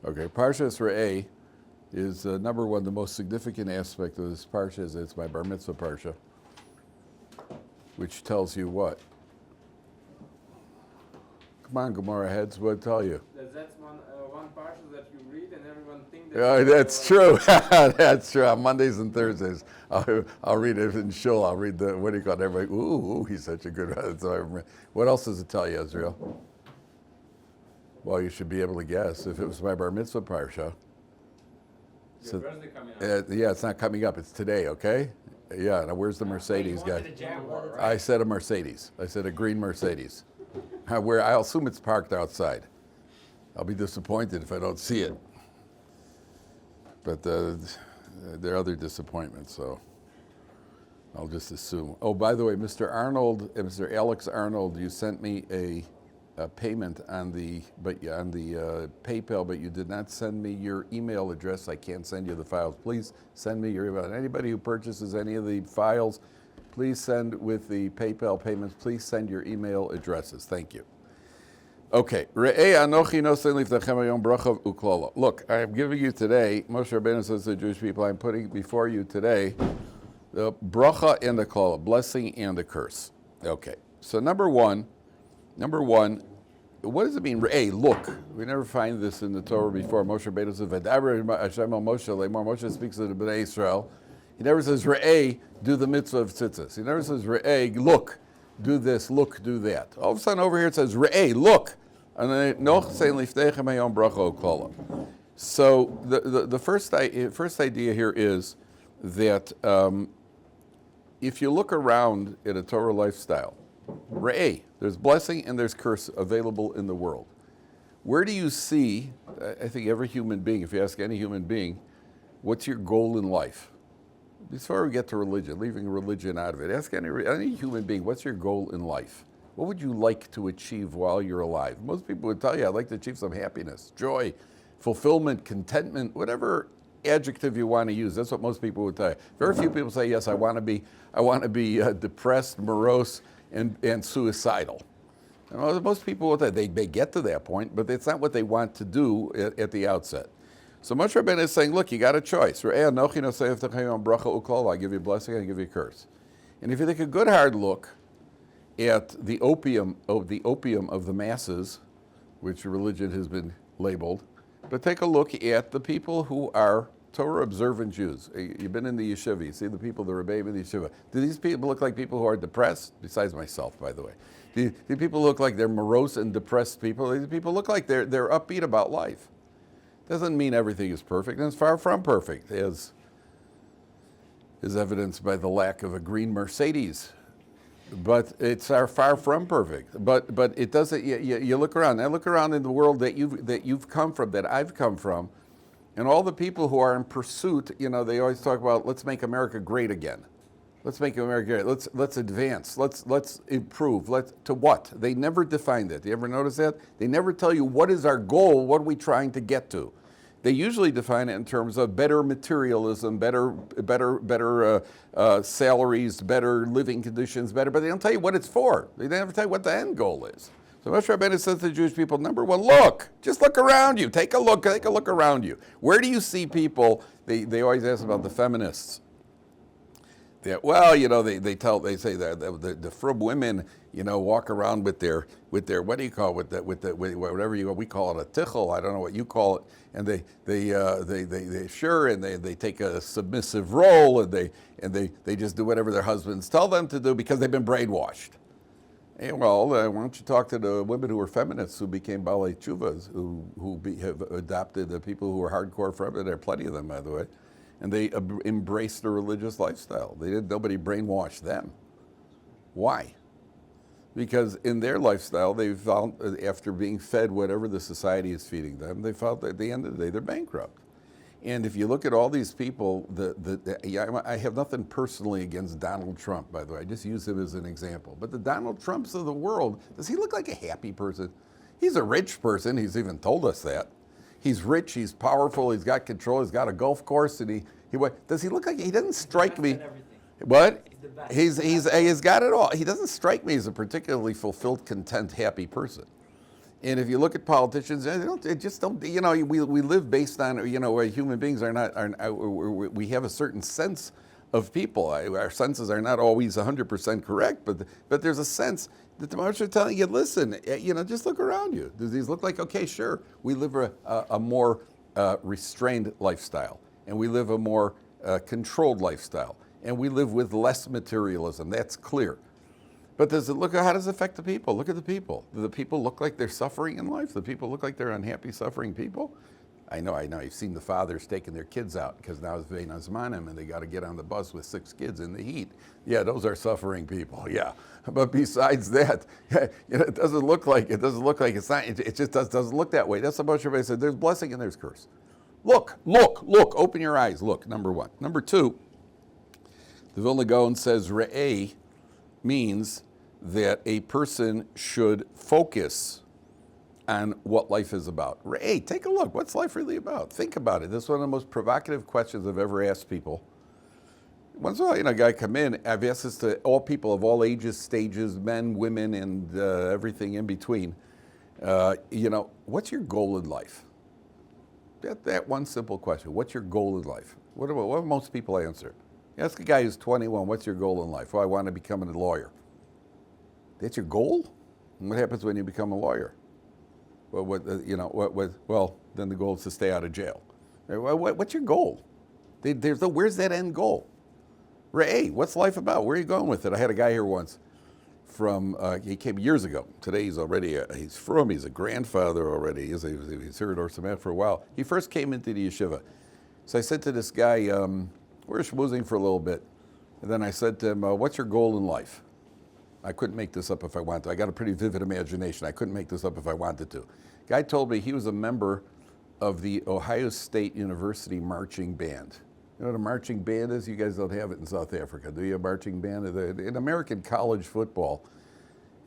Okay, Parshas Re'eh is number one, the most significant aspect of this Parsha is it's my Bar Mitzvah Parsha, which tells you what? Come on, Gemara heads, what tell you? That's one Parsha that you read and everyone thinks That's true. That's true. On Mondays and Thursdays, I'll read it in Shul. I'll read the, what do you call it? Everybody, ooh, he's such a good. So what else does it tell you, Israel? Well, you should be able to guess. If it was my Bar Mitzvah Parsha. Your birthday coming up. Yeah, it's not coming up. It's today, okay? Yeah, now where's the Mercedes guy? A Jaguar, right? I said a Mercedes. I said a green Mercedes. I'll assume it's parked outside. I'll be disappointed if I don't see it. But there are other disappointments, so I'll just assume. Oh, by the way, Mr. Alex Arnold, you sent me a payment on the PayPal, but you did not send me your email address. I can't send you the files. Please send me your email. And anybody who purchases any of the files, please send with the PayPal payments. Please send your email addresses. Thank you. Okay. Look, I am giving you today, Moshe Rabbeinu says to the Jewish people, I'm putting before you today the bracha and the klala, blessing and the curse. Okay. So number one, what does it mean? Look. We never find this in the Torah before. Moshe Rabbeinu says, Moshe speaks to the Bnei Israel. He never says, do the mitzvah of tzitzis. He never says, look, do this, look, do that. All of a sudden over here it says, look. And then, so the first idea here is that if you look around at a Torah lifestyle, there's blessing and there's curse available in the world. Where do you see, I think every human being, if you ask any human being, what's your goal in life? Before we get to religion, leaving religion out of it, ask any human being, what's your goal in life? What would you like to achieve while you're alive? Most people would tell you, I'd like to achieve some happiness, joy, fulfillment, contentment, whatever adjective you want to use. That's what most people would tell you. Very few people say, yes, I want to be depressed, morose, and suicidal. And most people will tell you, they get to that point, but it's not what they want to do at the outset. So Moshe Rabbeinu is saying, look, you got a choice. I give you a blessing, I give you a curse. And if you take a good hard look at the opium of the masses, which religion has been labeled, but take a look at the people who are Torah observant Jews. You've been in the yeshiva, you see the people, the Rabbi in the yeshiva. Do these people look like people who are depressed? Besides myself, by the way. Do people look like they're morose and depressed people? These people look like they're upbeat about life. Doesn't mean everything is perfect, and it's far from perfect, as is evidenced by the lack of a green Mercedes. But it's far from perfect. But it doesn't. You look around. I look around in the world that you've come from, that I've come from, and all the people who are in pursuit. They always talk about let's make America great again. Let's make America great. Let's advance. Let's improve. To what? They never define that. Do you ever notice that? They never tell you what is our goal. What are we trying to get to? They usually define it in terms of better materialism, better salaries, better living conditions, but they don't tell you what it's for. They never tell you what the end goal is. So Moshe Rabbeinu says to the Jewish people, number one, just look around you. Take a look around you. Where do you see people? They always ask about the feminists. They say that the frum women, walk around with their what do you call it, whatever we call it, a tichel, I don't know what you call it, and they take a submissive role, and they just do whatever their husbands tell them to do because they've been brainwashed. And why don't you talk to the women who are feminists who became balei tshuvas, who have adopted the people who are hardcore feminists? There are plenty of them, by the way. And they embraced the religious lifestyle. Nobody brainwashed them. Why? Because in their lifestyle, they found, after being fed whatever the society is feeding them, they found that at the end of the day, they're bankrupt. And if you look at all these people, I have nothing personally against Donald Trump, by the way. I just use him as an example. But the Donald Trumps of the world, does he look like a happy person? He's a rich person. He's even told us that. He's rich, he's powerful, he's got control, he's got a golf course, and does he look like, he doesn't strike me. What? He's got it all. He doesn't strike me as a particularly fulfilled, content, happy person. And if you look at politicians, they just don't. We live based on human beings we have a certain sense of people. Our senses are not always 100% correct, but there's a sense that the Maharsha are telling you, listen, just look around you. Does these look like, okay, sure, we live a more restrained lifestyle, and we live a more controlled lifestyle, and we live with less materialism. That's clear. But how does it affect the people? Look at the people. Do the people look like they're suffering in life? Do the people look like they're unhappy, suffering people? I know. You've seen the fathers taking their kids out because now it's Vein Azmanim and they got to get on the bus with 6 kids in the heat. Yeah, those are suffering people. Yeah, but besides that, it doesn't look like it's not. It just doesn't look that way. That's what everybody said. There's blessing and there's curse. Look. Open your eyes. Look. Number 1. Number 2. The Vilna Gaon says Re'eh means that a person should focus on what life is about. Hey, take a look. What's life really about? Think about it. This is one of the most provocative questions I've ever asked people. Once in a while, a guy come in, I've asked this to all people of all ages, stages, men, women, and everything in between. What's your goal in life? That one simple question. What's your goal in life? What do most people answer? Ask a guy who's 21, what's your goal in life? Well, I want to become a lawyer. That's your goal? And what happens when you become a lawyer? Well, then the goal is to stay out of jail. What's your goal? Where's that end goal? Ray, what's life about? Where are you going with it? I had a guy here once he came years ago. Today he's a grandfather already. He's here at Ohr Somayach for a while. He first came into the yeshiva. So I said to this guy, we're schmoozing for a little bit. And then I said to him, what's your goal in life? I couldn't make this up if I wanted to. I got a pretty vivid imagination. I couldn't make this up if I wanted to. Guy told me he was a member of the Ohio State University marching band. You know what a marching band is? You guys don't have it in South Africa, do you? A marching band? In American college football,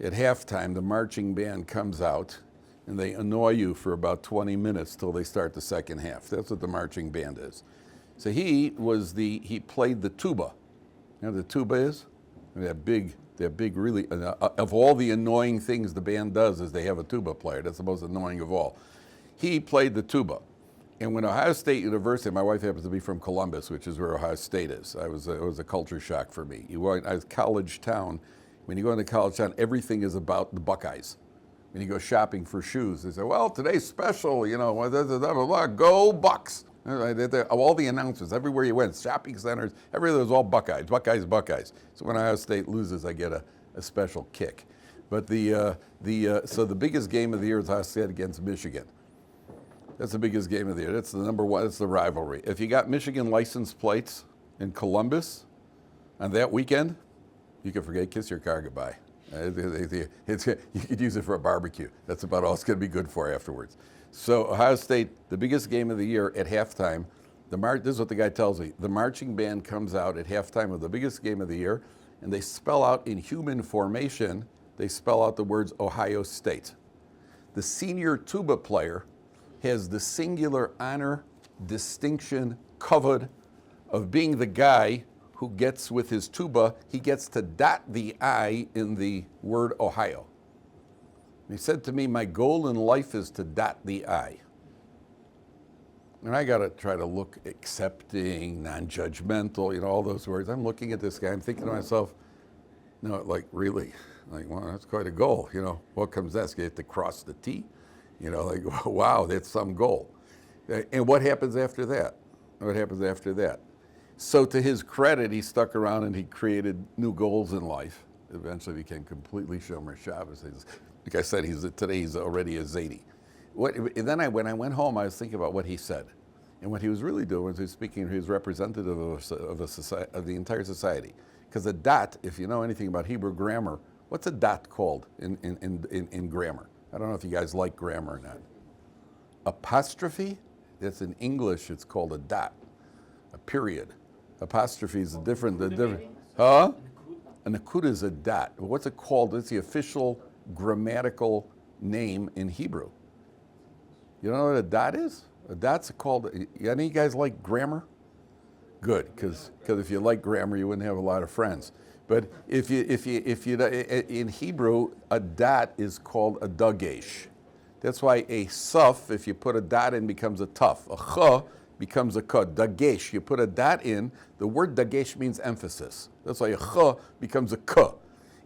at halftime, the marching band comes out and they annoy you for about 20 minutes till they start the second half. That's what the marching band is. So he played the tuba. You know what the tuba is? That big really, of all the annoying things the band does is they have a tuba player. That's the most annoying of all. He played the tuba. And when Ohio State University, my wife happens to be from Columbus, which is where Ohio State is. It was a culture shock for me. I was college town. When you go into college town, everything is about the Buckeyes. When you go shopping for shoes, they say, well, today's special, blah, blah, blah, go Bucks. All the announcements, everywhere you went, shopping centers, everywhere was all Buckeyes, Buckeyes, Buckeyes. So when Ohio State loses, I get a special kick. But so the biggest game of the year is Ohio State against Michigan. That's the biggest game of the year. That's the number one. That's the rivalry. If you got Michigan license plates in Columbus on that weekend, you can forget kiss your car goodbye. You could use it for a barbecue. That's about all it's going to be good for afterwards. So Ohio State, the biggest game of the year at halftime, this is what the guy tells me. The marching band comes out at halftime of the biggest game of the year, and they spell out in human formation, they spell out the words Ohio State. The senior tuba player has the singular honor, distinction, kavod of being the guy who gets with his tuba, he gets to dot the I in the word Ohio. And he said to me, my goal in life is to dot the I. And I got to try to look accepting, non-judgmental, all those words. I'm looking at this guy, I'm thinking to myself, no, really? Well, that's quite a goal, What comes next? You have to cross the T? Wow, that's some goal. And what happens after that? So to his credit, he stuck around and he created new goals in life. Eventually became completely Shomer Shabbos. Like I said, today he's already a Zaidi. When I went home, I was thinking about what he said. And what he was really doing was he was representative of the entire society. Because a dot, if you know anything about Hebrew grammar, what's a dot called in grammar? I don't know if you guys like grammar or not. Apostrophe, that's in English, it's called a dot, a period. Apostrophe is a different. Huh? A nakuda is a dot. What's it called? It's the official grammatical name in Hebrew. You don't know what a dot is? A dot's called. Any of you guys like grammar? Good, because if you like grammar, you wouldn't have a lot of friends. But if you in Hebrew, a dot is called a dagesh. That's why a suf, if you put a dot in, becomes a tuf. A ch becomes a k. Dagesh, you put a dot in, the word dagesh means emphasis. That's why a ch becomes a k,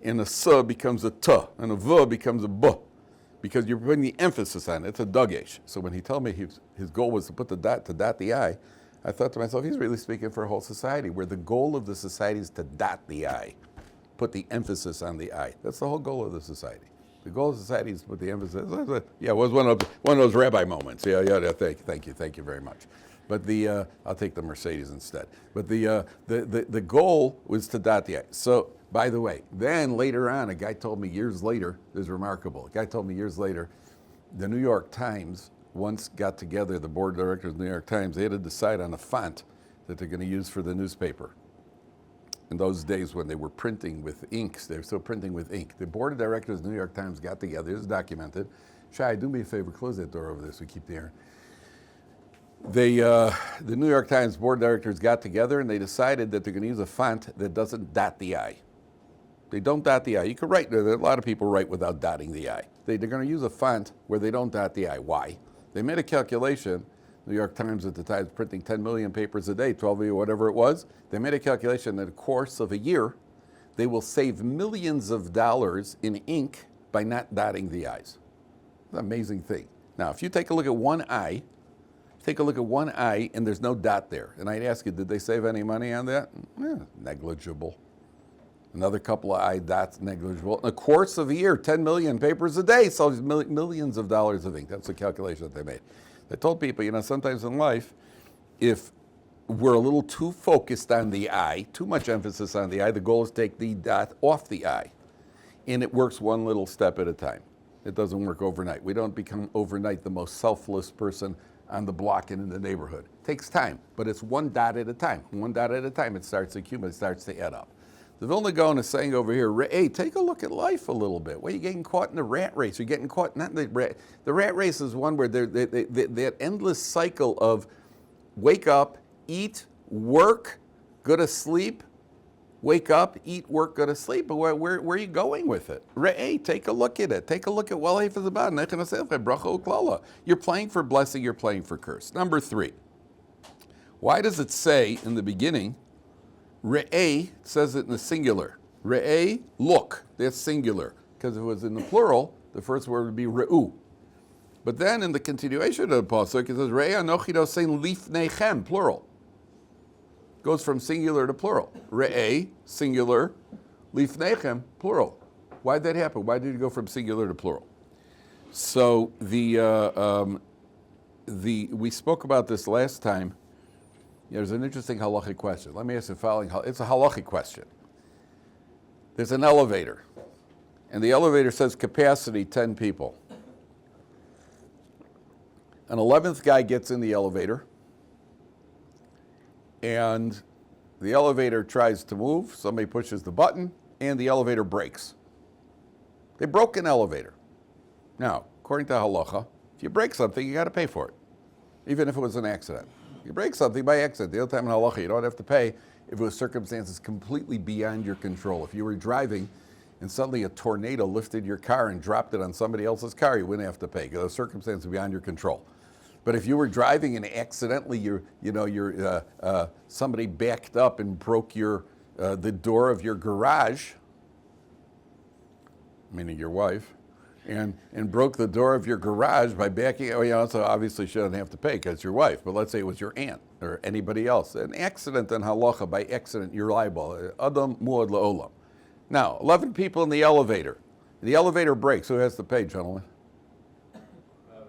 and a s becomes a t, and a v becomes a b, because you're putting the emphasis on it. It's a dagesh. So when he told me his goal was to put the dot to dot the I, I thought to myself, he's really speaking for a whole society, where the goal of the society is to dot the I, put the emphasis on the I. That's the whole goal of the society. The goal of society is to put the emphasis. Yeah, it was one of those rabbi moments. Yeah. Thank you very much. But I'll take the Mercedes instead. But the goal was to dot the I. So, by the way, then later on, a guy told me years later, this is remarkable. A guy told me years later, the New York Times once got together, the board of directors of the New York Times, they had to decide on a font that they're going to use for the newspaper. In those days when they were printing with inks, they were still printing with ink. The board of directors of the New York Times got together. This is documented. Shai, do me a favor, close that door over there so we keep the air. The New York Times board of directors got together and they decided that they're going to use a font that doesn't dot the I. They don't dot the I. You could write, a lot of people write without dotting the I. They're going to use a font where they don't dot the I. Why? They made a calculation. New York Times at the time was printing 10 million papers a day, 12 million, whatever it was. They made a calculation that in the course of a year, they will save millions of dollars in ink by not dotting the I's. It's an amazing thing. Now, if you take a look at one eye, and there's no dot there, and I'd ask you, did they save any money on that? Negligible. Another couple of eye dots, negligible. In the course of a year, 10 million papers a day, saves millions of dollars of ink. That's the calculation that they made. I told people, sometimes in life, if we're a little too focused on the I, too much emphasis on the I, the goal is to take the dot off the I. And it works one little step at a time. It doesn't work overnight. We don't become overnight the most selfless person on the block and in the neighborhood. It takes time, but it's one dot at a time. One dot at a time, it starts to accumulate, it starts to add up. The Vilna Gaon is saying over here, hey, take a look at life a little bit. Why are you getting caught in the rat race? You're getting caught, not in the rat. The rat race is one where that endless cycle of wake up, eat, work, go to sleep, wake up, eat, work, go to sleep. But where are you going with it? Hey, take a look at it. Take a look at about. You're playing for blessing, you're playing for curse. Number 3, why does it say in the beginning, Re'eh, says it in the singular. Re'eh, look, that's singular. Because if it was in the plural, the first word would be re'u. But then in the continuation of the pasuk, it says, Re'eh anochi dosein lifnechem, plural. Goes from singular to plural. Re'eh, singular, lifnechem, plural. Why did that happen? Why did it go from singular to plural? So we spoke about this last time. There's an interesting halachic question. Let me ask the following. It's a halachic question. There's an elevator, and the elevator says capacity 10 people. An 11th guy gets in the elevator, and the elevator tries to move. Somebody pushes the button, and the elevator breaks. They broke an elevator. Now, according to halacha, if you break something, you got to pay for it, even if it was an accident. You break something by accident. The other time in halacha, you don't have to pay if it was circumstances completely beyond your control. If you were driving and suddenly a tornado lifted your car and dropped it on somebody else's car, you wouldn't have to pay because the circumstances beyond your control. But if you were driving and accidentally somebody backed up and broke the door of your garage, meaning your wife, and broke the door of your garage by backing, so obviously shouldn't have to pay because it's your wife. But let's say it was your aunt or anybody else. An accident in halacha, by accident, you're liable. Adam muad la'olam. Now, 11 people in the elevator. The elevator breaks. Who has to pay, gentlemen? 11th.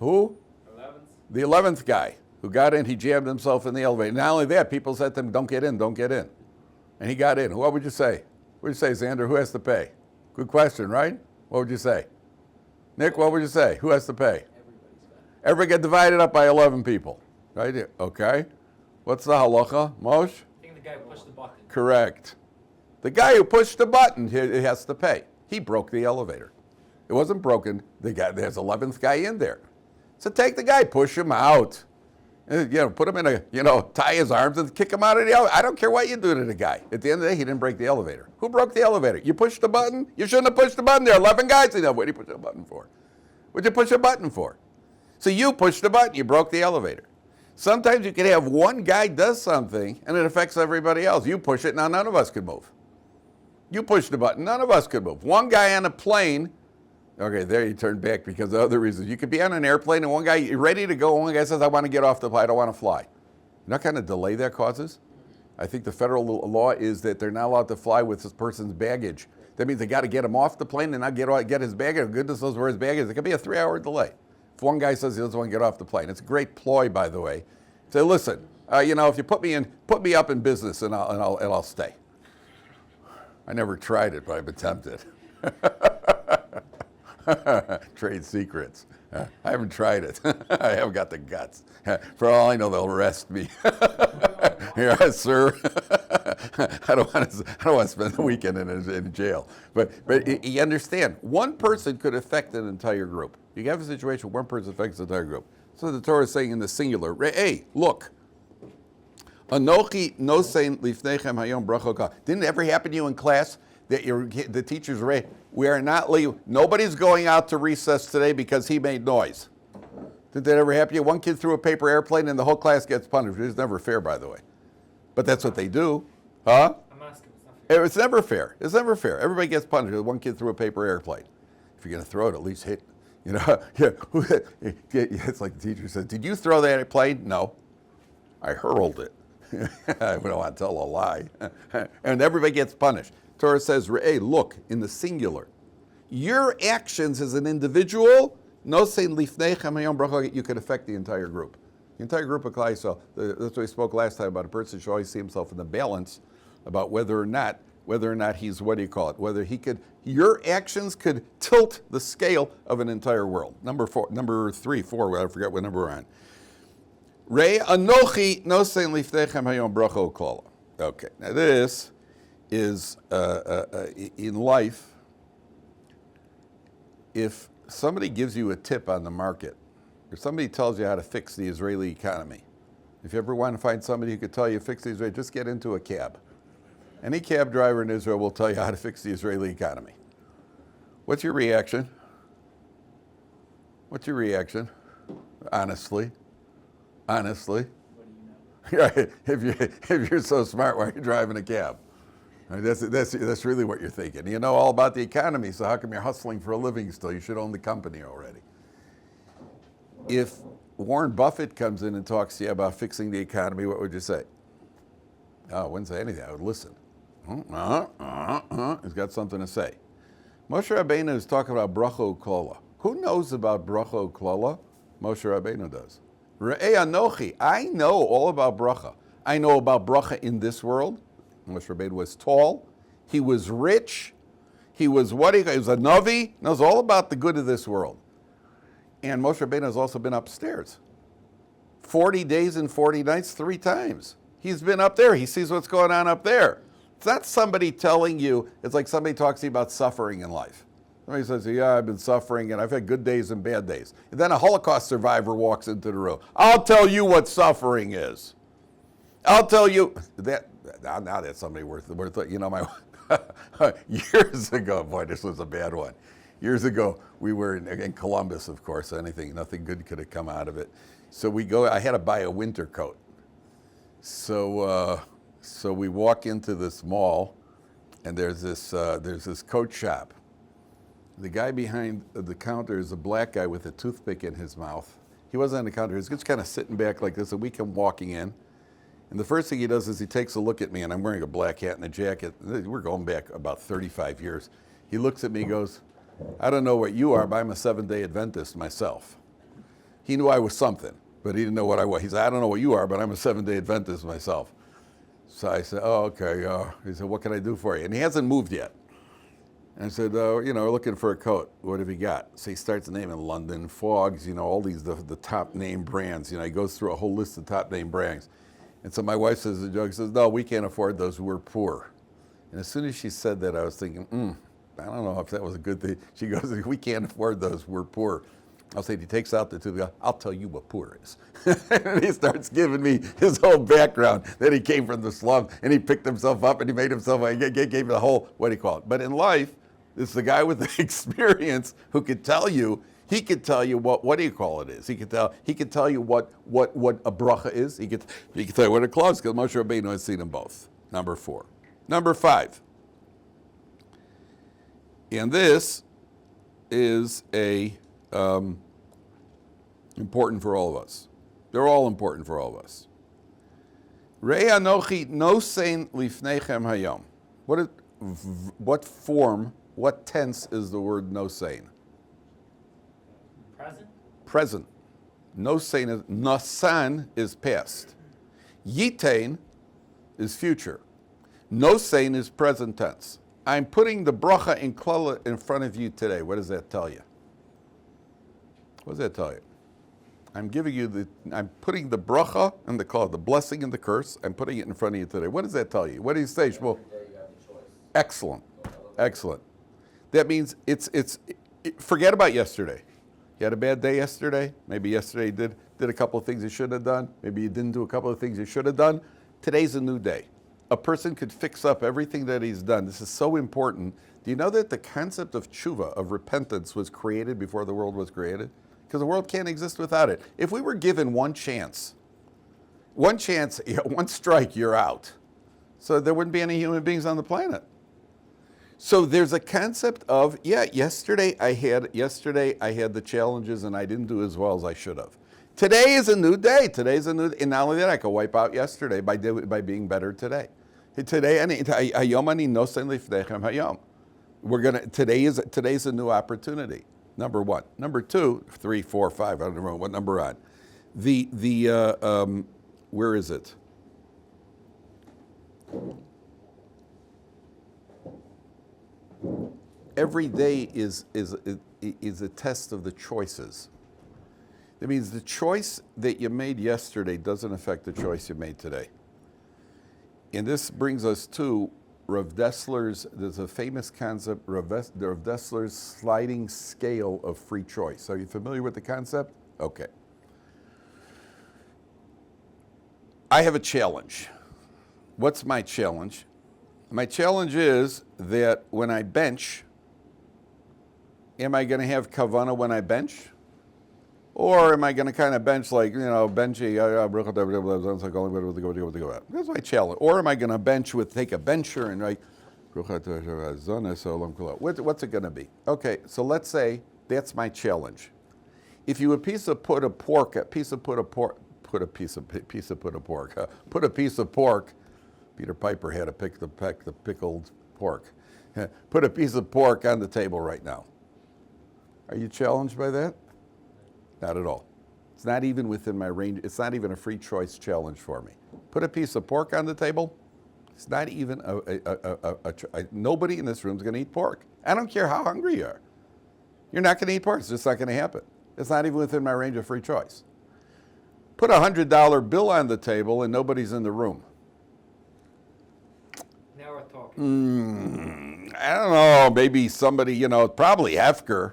Who? 11th. The 11th guy who got in, he jammed himself in the elevator. Not only that, people said to him, don't get in. And he got in. What would you say? What would you say, Xander? Who has to pay? Good question, right? What would you say? Nick, what would you say? Who has to pay? Everybody get divided up by 11 people. Right here. Okay. What's the halacha? Moshe? I think the guy who pushed the button. Correct. The guy who pushed the button, he has to pay. He broke the elevator. It wasn't broken. There's 11th guy in there. So take the guy, push him out. Put him in tie his arms and kick him out of the elevator. I don't care what you do to the guy. At the end of the day, he didn't break the elevator. Who broke the elevator? You pushed the button? You shouldn't have pushed the button. There are 11 guys in there. What did you push the button for? What'd you push a button for? So you pushed the button, you broke the elevator. Sometimes you can have one guy does something and it affects everybody else. You push it, now none of us could move. You push the button, none of us could move. One guy on a plane, okay, there you turn back because of other reasons. You could be on an airplane and one guy, you're ready to go, one guy says, I want to get off the plane, I don't want to fly. You know what kind of delay that causes? I think the federal law is that they're not allowed to fly with this person's baggage. That means they got to get him off the plane and not get his baggage. Goodness knows where his bag is. It could be a 3-hour delay. If one guy says he doesn't want to get off the plane, it's a great ploy, by the way. Say, listen, if you put me up in business and I'll stay. I never tried it, but I've attempted. Trade secrets. I haven't tried it. I haven't got the guts. For all I know, they'll arrest me. Here, sir. I don't want to spend the weekend in jail. But you understand, one person could affect an entire group. You have a situation where one person affects the entire group. So the Torah is saying in the singular, hey, look. Anochi nosein lifnechem hayom bracha ka. Didn't it ever happen to you in class that the teachers were, we are not leaving, nobody's going out to recess today because he made noise? Did that ever happen to you? One kid threw a paper airplane and the whole class gets punished. It's never fair, by the way. But that's what they do. Huh? I'm asking, it's not fair. It's never fair. It's never fair. Everybody gets punished. One kid threw a paper airplane. If you're going to throw it, at least hit. It's like the teacher said, did you throw that airplane? No. I hurled it. I don't want to tell a lie. And everybody gets punished. Torah says, hey, look, in the singular. Your actions as an individual, no saying lifnechem hayom bracha, you could affect the entire group. The entire group of Klal Yisrael. That's what we spoke last time about. A person should always see himself in the balance about whether or not he's, whether he could, your actions could tilt the scale of an entire world. Number 4, I forget what number we're on. Rei anochi nosein lifnechem hayom bracha u'klala. Okay, now this is, in life, if somebody gives you a tip on the market, if somebody tells you how to fix the Israeli economy, if you ever want to find somebody who could tell you fix the Israeli, just get into a cab. Any cab driver in Israel will tell you how to fix the Israeli economy. What's your reaction? What's your reaction? Honestly. What do you know? If you're so smart, why are you driving a cab? I mean, that's really what you're thinking. You know all about the economy, so how come you're hustling for a living still? You should own the company already. If Warren Buffett comes in and talks to you about fixing the economy, what would you say? Oh, I wouldn't say anything. I would listen. He's got something to say. Moshe Rabbeinu is talking about bracha u'klala. Who knows about bracha u'klala? Moshe Rabbeinu does. Re'ei anochi. I know all about bracha. I know about bracha in this world. Moshe Rabbeinu was tall. He was rich. He was he was a Navi. Knows all about the good of this world. And Moshe Rabbeinu has also been upstairs. 40 days and 40 nights, 3 times. He's been up there. He sees what's going on up there. It's not somebody telling you, it's like somebody talks to you about suffering in life. Somebody says, yeah, I've been suffering and I've had good days and bad days. And then a Holocaust survivor walks into the room. I'll tell you what suffering is. I'll tell you that. Now that's somebody worth it. You know, my years ago, boy, this was a bad one. Years ago, we were in Columbus, of course. Nothing good could have come out of it. So I had to buy a winter coat. So we walk into this mall, and there's this coat shop. The guy behind the counter is a black guy with a toothpick in his mouth. He wasn't on the counter. He was just kind of sitting back like this, and we come walking in. And the first thing he does is he takes a look at me, and I'm wearing a black hat and a jacket. We're going back about 35 years. He looks at me and goes, I don't know what you are, but I'm a Seventh-day Adventist myself. He knew I was something, but he didn't know what I was. He said, I don't know what you are, but I'm a Seventh-day Adventist myself. So I said, oh, okay. He said, what can I do for you? And he hasn't moved yet. And I said, we're looking for a coat. What have you got? So he starts naming London, Fogs, all these, the top name brands. He goes through a whole list of top name brands. And so my wife says the joke, says, no, we can't afford those, we're poor. And as soon as she said that, I was thinking, I don't know if that was a good thing. She goes, we can't afford those, we're poor. I'll say, he takes out the tooth, I'll tell you what poor is. And he starts giving me his whole background, that he came from the slum, and he picked himself up, and he made himself, he gave me the whole, what do you call it? But in life, it's the guy with the experience who could tell you, He could tell you what do you call it is. He could tell you what a bracha is. He could tell you what a clause, because Moshe Rabbeinu has seen them both. Number 4. Number 5. And this is important for all of us. They're all important for all of us. Rei anochi nosein lifnechem hayom. What form, what tense is the word nosein? Present? Present. Nosein is, nasan is past. Yitain is future. Nosein is present tense. I'm putting the bracha in klala in front of you today. What does that tell you? What does that tell you? I'm putting the bracha and the klala, the blessing and the curse, I'm putting it in front of you today. What does that tell you? What do you say, Shmuel? Excellent. Excellent. That means forget about yesterday. You had a bad day yesterday. Maybe yesterday you did a couple of things you should have done. Maybe you didn't do a couple of things you should have done. Today's a new day. A person could fix up everything that he's done. This is so important. Do you know that the concept of tshuva, of repentance, was created before the world was created? Because the world can't exist without it. If we were given one chance, one strike, you're out. So there wouldn't be any human beings on the planet. So there's a concept of, yesterday I had the challenges and I didn't do as well as I should have. Today is a new day. And not only that, I can wipe out yesterday by being better today. Today, today's a new opportunity. Number 1. Number 2, 3, 4, 5. I don't remember what number on. Where is it? Every day is a test of the choices. That means the choice that you made yesterday doesn't affect the choice you made today. And this brings us to Rav Dessler's, there's a famous concept, Rav Dessler's sliding scale of free choice. Are you familiar with the concept? Okay. I have a challenge. What's my challenge? My challenge is that when I bench, am I going to have kavana when I bench? Or am I going to kind of bench like, benchy, that's my challenge. Or am I going to take a bencher and like, what's it going to be? Okay, so let's say that's my challenge. If you would put a piece of pork, Peter Piper had to pick the pickled pork. Put a piece of pork on the table right now. Are you challenged by that? Not at all. It's not even within my range. It's not even a free choice challenge for me. Put a piece of pork on the table. It's not even nobody in this room is going to eat pork. I don't care how hungry you are. You're not going to eat pork. It's just not going to happen. It's not even within my range of free choice. Put a $100 bill on the table and nobody's in the room. Now we're talking. I don't know. Maybe somebody, probably Hefker.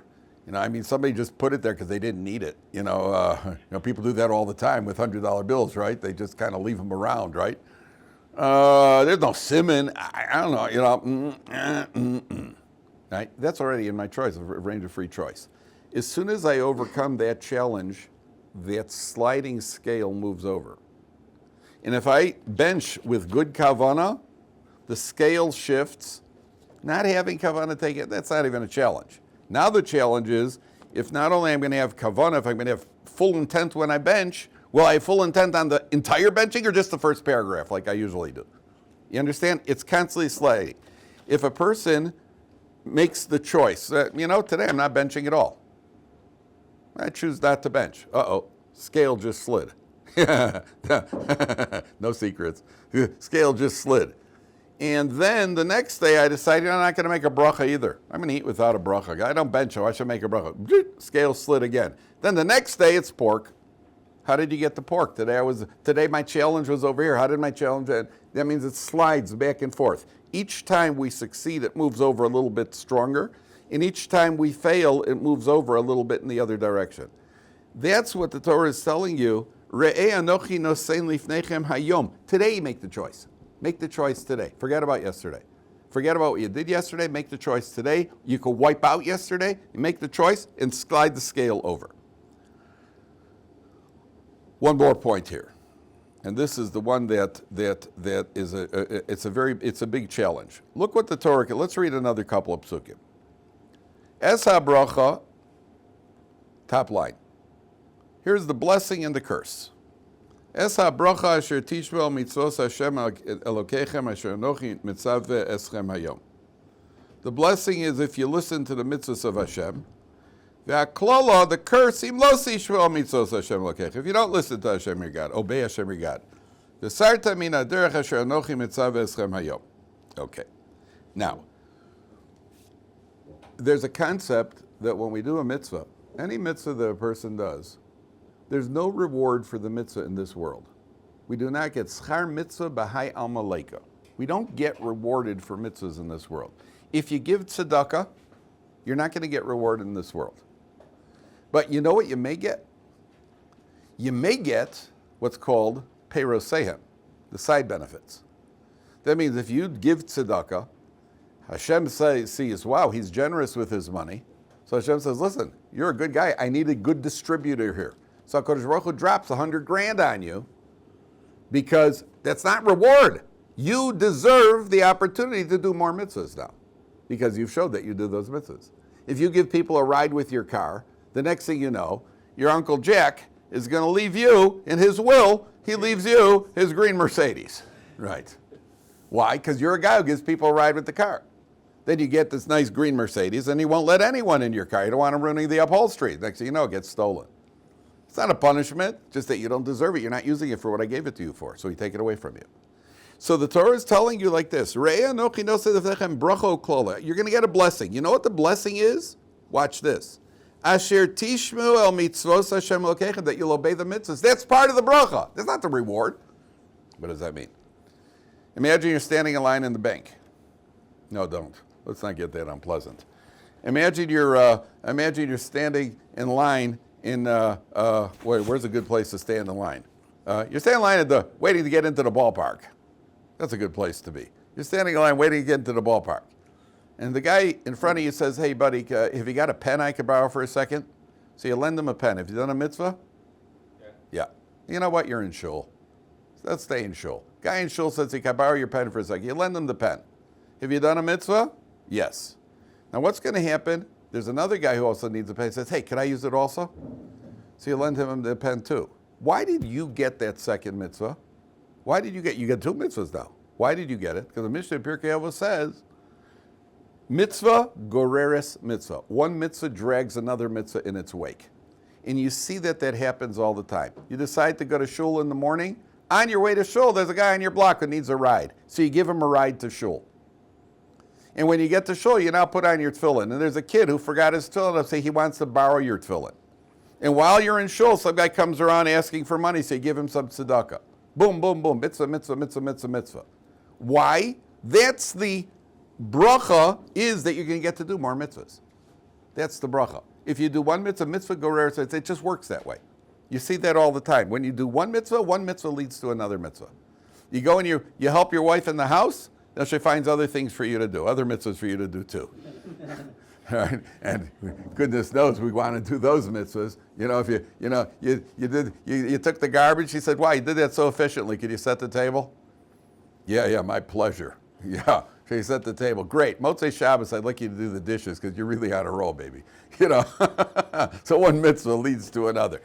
Somebody just put it there because they didn't need it. People do that all the time with $100 bills, right? They just kind of leave them around, right? There's no simmon. I don't know, Right? That's already in my choice, a range of free choice. As soon as I overcome that challenge, that sliding scale moves over. And if I bench with good kavana, the scale shifts. Not having kavana take it, that's not even a challenge. Now the challenge is, if not only I'm going to have kavana, if I'm going to have full intent when I bench, will I have full intent on the entire benching or just the first paragraph like I usually do? You understand? It's constantly sliding. If a person makes the choice, today I'm not benching at all. I choose not to bench. Scale just slid. No secrets. Scale just slid. And then the next day I decided I'm not going to make a bracha either. I'm going to eat without a bracha. I don't bench, so I should make a bracha. Scale slid again. Then the next day it's pork. How did you get the pork? Today my challenge was over here. How did my challenge end? That means it slides back and forth. Each time we succeed, it moves over a little bit stronger. And each time we fail, it moves over a little bit in the other direction. That's what the Torah is telling you. Re'eh anochi nosein lifnechem hayom. Today you make the choice. Make the choice today. Forget about yesterday. Forget about what you did yesterday. Make the choice today. You can wipe out yesterday. You make the choice and slide the scale over. One more point here, and this is the one that is it's a big challenge. Look what the Torah. Let's read another couple of psukim. Es habracha, top line. Here's the blessing and the curse. Es habracha asher tishmel mitzvos Hashem Elokeichem asher anochi mitzaveh eschem hayom. The blessing is if you listen to the mitzvahs of Hashem. V'haklala, the curse, im lo tishmel mitzvos Hashem Elokeichem. If you don't listen to Hashem your God, obey Hashem your God. V'sarta min haderech asher anochi mitzaveh eschem hayom. Okay. Now, there's a concept that when we do a mitzvah, any mitzvah that a person does, there's no reward for the mitzvah in this world. We do not get schar mitzvah b'hai al malaika. We don't get rewarded for mitzvahs in this world. If you give tzedakah, you're not going to get rewarded in this world. But you know what you may get? You may get what's called peirosehem, the side benefits. That means if you give tzedakah, Hashem sees, wow, he's generous with his money. So Hashem says, listen, you're a good guy. I need a good distributor here. So HaKadosh Baruch Hu drops $100,000 on you because that's not reward. You deserve the opportunity to do more mitzvahs now because you've showed that you do those mitzvahs. If you give people a ride with your car, the next thing you know, your Uncle Jack is going to leave you, in his will, he leaves you his green Mercedes. Right. Why? Because you're a guy who gives people a ride with the car. Then you get this nice green Mercedes and he won't let anyone in your car. You don't want him ruining the upholstery. Next thing you know, it gets stolen. It's not a punishment, just that you don't deserve it. You're not using it for what I gave it to you for, so we take it away from you. So the Torah is telling you like this, you're going to get a blessing. You know what the blessing is? Watch this. Asher tishmu el mitzvos Hashem Elokeichem, that you'll obey the mitzvahs. That's part of the bracha. That's not the reward. What does that mean? Imagine you're standing in line in the bank. No, don't. Let's not get that unpleasant. Imagine you're standing in line in where's a good place to stand in line? You're standing in line waiting to get into the ballpark. That's a good place to be. You're standing in line waiting to get into the ballpark. And the guy in front of you says, hey buddy, have you got a pen I could borrow for a second? So you lend him a pen. Have you done a mitzvah? Yeah. You know what? You're in shul. Let's stay in shul. Guy in shul says, hey, can I borrow your pen for a second? You lend him the pen. Have you done a mitzvah? Yes. Now what's going to happen? There's another guy who also needs a pen. He says, hey, can I use it also? So you lend him the pen too. Why did you get that second mitzvah? Why did you get two mitzvahs now? Why did you get it? Because the Mishnah Pirkei Avos says, mitzvah goreres mitzvah. One mitzvah drags another mitzvah in its wake. And you see that happens all the time. You decide to go to shul in the morning. On your way to shul, there's a guy on your block who needs a ride. So you give him a ride to shul. And when you get to shul, you now put on your tefillin. And there's a kid who forgot his tefillin and say he wants to borrow your tefillin. And while you're in shul, some guy comes around asking for money, so you give him some tzedakah. Boom, boom, boom, mitzvah, mitzvah, mitzvah, mitzvah, mitzvah. Why? That's the bracha, is that you're going to get to do more mitzvahs. That's the bracha. If you do one mitzvah, mitzvah gorer, it just works that way. You see that all the time. When you do one mitzvah leads to another mitzvah. You go and you help your wife in the house, then she finds other things for you to do, other mitzvahs for you to do too. All right? And goodness knows we want to do those mitzvahs. You know, if you took the garbage, she said, wow, you did that so efficiently. Could you set the table? Yeah, my pleasure. Yeah. So you set the table. Great. Motzei Shabbos, I'd like you to do the dishes because you're really on a roll, baby. You know. So one mitzvah leads to another.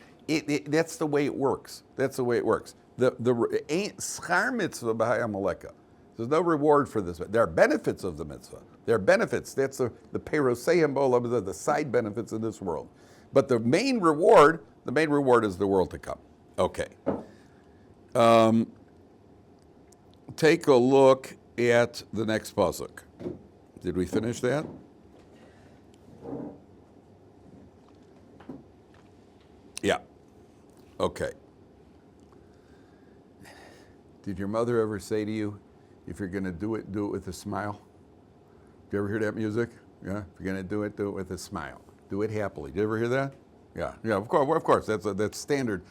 That's the way it works. That's the way it works. The ain't schar mitzvah b'hai amaleka. There's no reward for this. There are benefits of the mitzvah. There are benefits. That's the peiroseim bo'olam, the side benefits in this world. But the main reward is the world to come. Okay. Take a look at the next pasuk. Did we finish that? Yeah. Okay. Did your mother ever say to you, if you're going to do it with a smile? Did you ever hear that music? Yeah. If you're going to do it with a smile. Do it happily. Did you ever hear that? Yeah. Of course. That's standard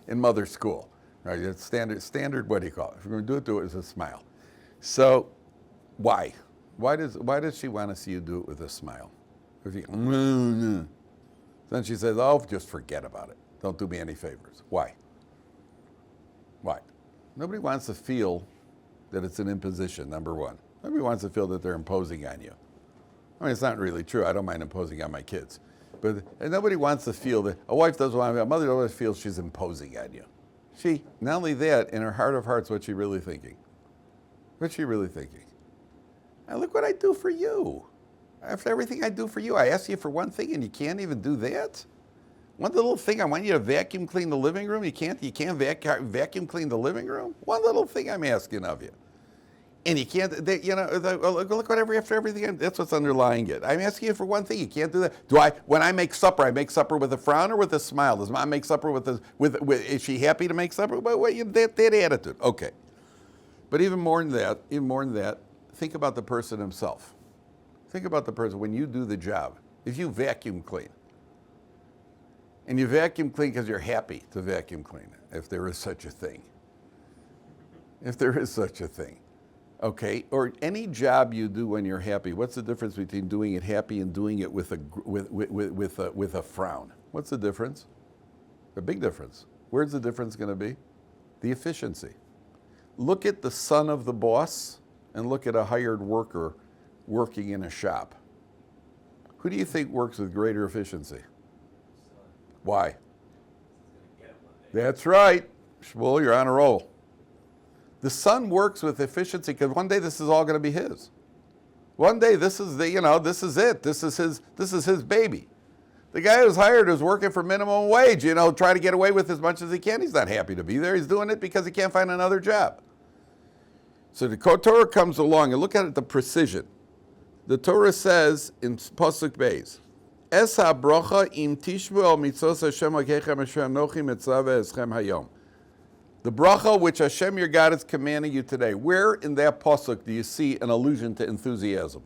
in mother school. Right? That's standard. What do you call it? If you're going to do it with a smile. So, why? Why does she want to see you do it with a smile? If you, then she says, oh, just forget about it. Don't do me any favors. Why? Why? Nobody wants to feel that it's an imposition, number one. Nobody wants to feel that they're imposing on you. I mean, it's not really true. I don't mind imposing on my kids. But and nobody wants to feel that, a wife doesn't want to, a mother always feels she's imposing on you. She, not only that, in her heart of hearts, what's she really thinking? What's she really thinking? And look what I do for you. After everything I do for you, I ask you for one thing and you can't even do that? One little thing, I want you to vacuum clean the living room. You can't vacuum clean the living room? One little thing I'm asking of you. And you can't, look whatever, after everything, that's what's underlying it. I'm asking you for one thing, you can't do that. When I make supper with a frown or with a smile? Does mom make supper is she happy to make supper? That attitude, okay. But even more than that, think about the person himself. Think about the person, when you do the job, if you vacuum clean, and you vacuum clean because you're happy to vacuum clean, if there is such a thing. If there is such a thing. Okay, or any job you do when you're happy, what's the difference between doing it happy and doing it with a frown? What's the difference? A big difference. Where's the difference going to be? The efficiency. Look at the son of the boss and look at a hired worker working in a shop. Who do you think works with greater efficiency? Why? That's right. Shmuel, you're on a roll. The son works with efficiency because one day this is all going to be his. One day this is this is it. This is his baby. The guy who's hired is working for minimum wage, try to get away with as much as he can. He's not happy to be there. He's doing it because he can't find another job. So the Torah comes along and look at it, the precision. The Torah says in Pasuk Beis, Es ha-bracha im tishbu al mitzvos Hashem Elokeichem asher anochi mitzaveh eschem hayom. The bracha which Hashem your God is commanding you today. Where in that pasuk do you see an allusion to enthusiasm?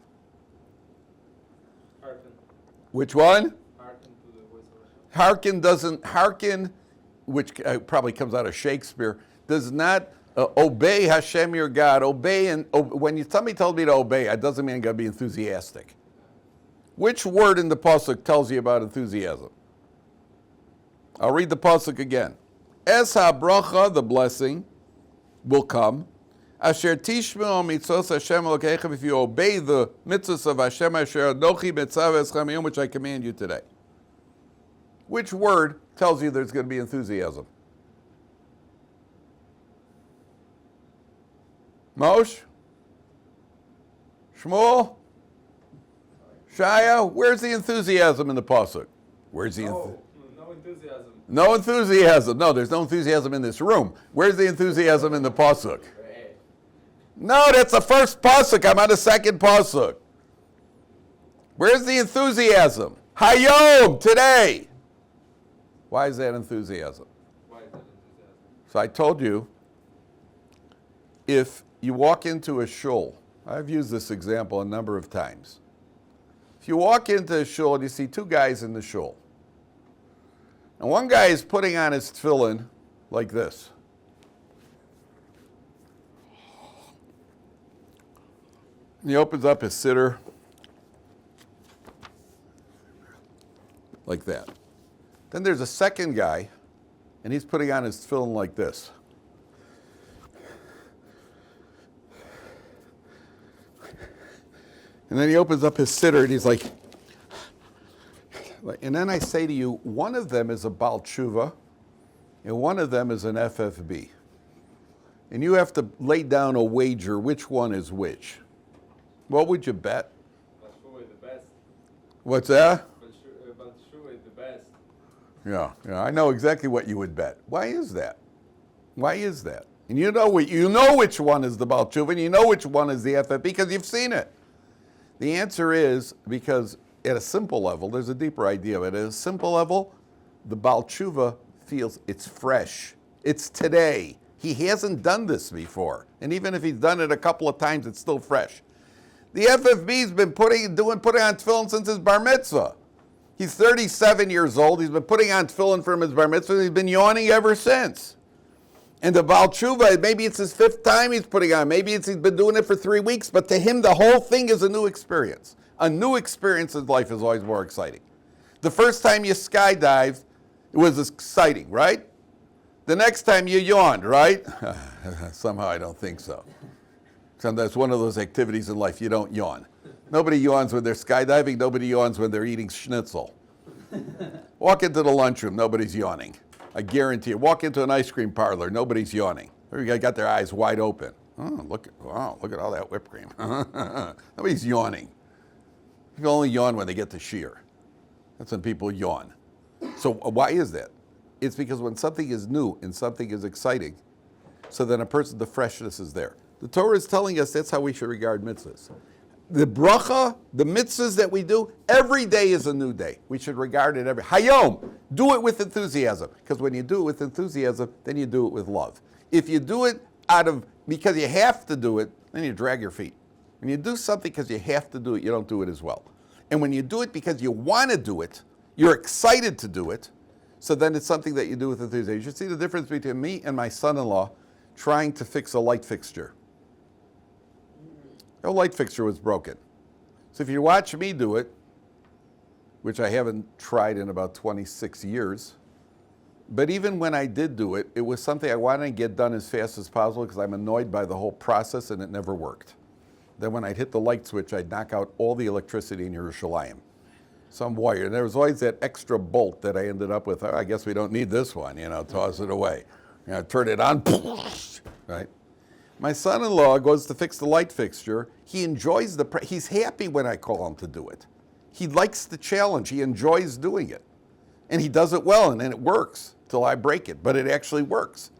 Hearken. Which one? Hearken to the voice of Hashem. Hearken, which probably comes out of Shakespeare, does not obey Hashem your God. Obey, and when somebody told me to obey, it doesn't mean I'm going to be enthusiastic. Which word in the pasuk tells you about enthusiasm? I'll read the pasuk again. Es ha-bracha, the blessing, will come. Asher tishmeu mitzvos Hashem Elokeichem, if you obey the mitzvahs of Hashem, asher anochi mitzaveh eschem hayom, which I command you today. Which word tells you there's going to be enthusiasm? Moshe? Shmuel? Shaya? Where's the enthusiasm in the pasuk? Where's the No enthusiasm. No enthusiasm. No, there's no enthusiasm in this room. Where's the enthusiasm in the pasuk? No, that's the first pasuk. I'm on the second pasuk. Where's the enthusiasm? Hayom, today. Why is that enthusiasm? Why is that enthusiasm? So I told you, if you walk into a shul, I've used this example a number of times. If you walk into a shul and you see two guys in the shul, and one guy is putting on his tefillin like this. And he opens up his siddur like that. Then there's a second guy, and he's putting on his tefillin like this. And then he opens up his siddur and he's like, and then I say to you, one of them is a Baal Tshuva, and one of them is an FFB. And you have to lay down a wager which one is which. What would you bet? Baal Tshuva is the best. What's that? Baal Tshuva is the best. Yeah, I know exactly what you would bet. Why is that? Why is that? And you know which one is the Baal Tshuva, and you know which one is the FFB because you've seen it. The answer is because at a simple level, there's a deeper idea of it. At a simple level, the Baal Tshuva feels it's fresh. It's today. He hasn't done this before. And even if he's done it a couple of times, it's still fresh. The FFB's been putting on tefillin since his bar mitzvah. He's 37 years old. He's been putting on tefillin from his bar mitzvah. He's been yawning ever since. And the Baal Tshuva, maybe it's his 5th time he's putting on. Maybe he's been doing it for 3 weeks. But to him, the whole thing is a new experience. A new experience in life is always more exciting. The first time you skydived, it was exciting, right? The next time you yawned, right? Somehow I don't think so. Sometimes one of those activities in life, you don't yawn. Nobody yawns when they're skydiving. Nobody yawns when they're eating schnitzel. Walk into the lunchroom, nobody's yawning. I guarantee you. Walk into an ice cream parlor, nobody's yawning. Everybody got their eyes wide open. Oh, look at all that whipped cream. Nobody's yawning. People only yawn when they get to shear. That's when people yawn. So why is that? It's because when something is new and something is exciting, so then the freshness is there. The Torah is telling us that's how we should regard mitzvahs. The bracha, the mitzvahs that we do, every day is a new day. We should regard it every hayom. Do it with enthusiasm, because when you do it with enthusiasm, then you do it with love. If you do it because you have to do it, then you drag your feet. When you do something because you have to do it, you don't do it as well. And when you do it because you want to do it, you're excited to do it, so then it's something that you do with enthusiasm. You should see the difference between me and my son-in-law trying to fix a light fixture. The light fixture was broken. So if you watch me do it, which I haven't tried in about 26 years, but even when I did do it, it was something I wanted to get done as fast as possible because I'm annoyed by the whole process and it never worked. Then when I'd hit the light switch, I'd knock out all the electricity in Yerushalayim. Some wire. And there was always that extra bolt that I ended up with. Oh, I guess we don't need this one, toss it away. Turn it on, right? My son-in-law goes to fix the light fixture. He enjoys he's happy when I call him to do it. He likes the challenge. He enjoys doing it. And he does it well, and then it works till I break it. But it actually works.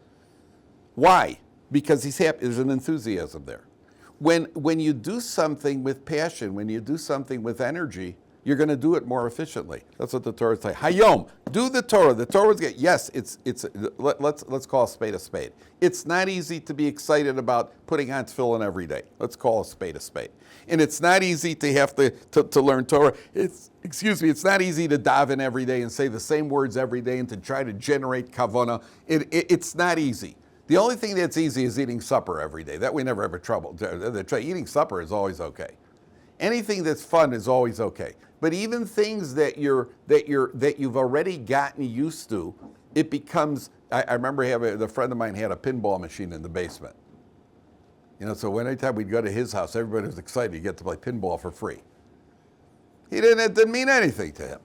Why? Because he's happy. There's an enthusiasm there. When you do something with passion, when you do something with energy, you're going to do it more efficiently. That's what the Torah says. Hayom, do the Torah. The Torah's get yes. Let's call a spade a spade. It's not easy to be excited about putting on tefillin every day. Let's call a spade a spade. And it's not easy to have to learn Torah. It's not easy to daven every day and say the same words every day and to try to generate kavanah. It's not easy. The only thing that's easy is eating supper every day. That we never have trouble. Eating supper is always okay. Anything that's fun is always okay. But even things that you've already gotten used to, it becomes. I remember a friend of mine had a pinball machine in the basement. So anytime we'd go to his house, everybody was excited to get to play pinball for free. It didn't mean anything to him,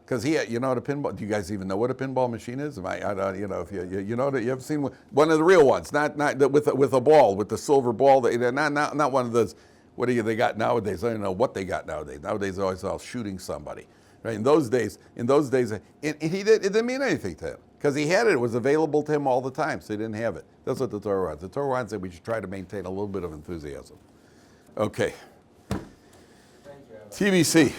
because he had, what a pinball. Do you guys even know what a pinball machine is? If you ever seen one of the real ones, not with a ball, with the silver ball, not one of those. What do they got nowadays? I don't know what they got nowadays. Nowadays, they're always all shooting somebody. Right? In those days, it didn't mean anything to him because he had it. It was available to him all the time, so he didn't have it. That's what the Torah wants. The Torah wants that we should try to maintain a little bit of enthusiasm. Okay. Thank you, Rabbi. TBC.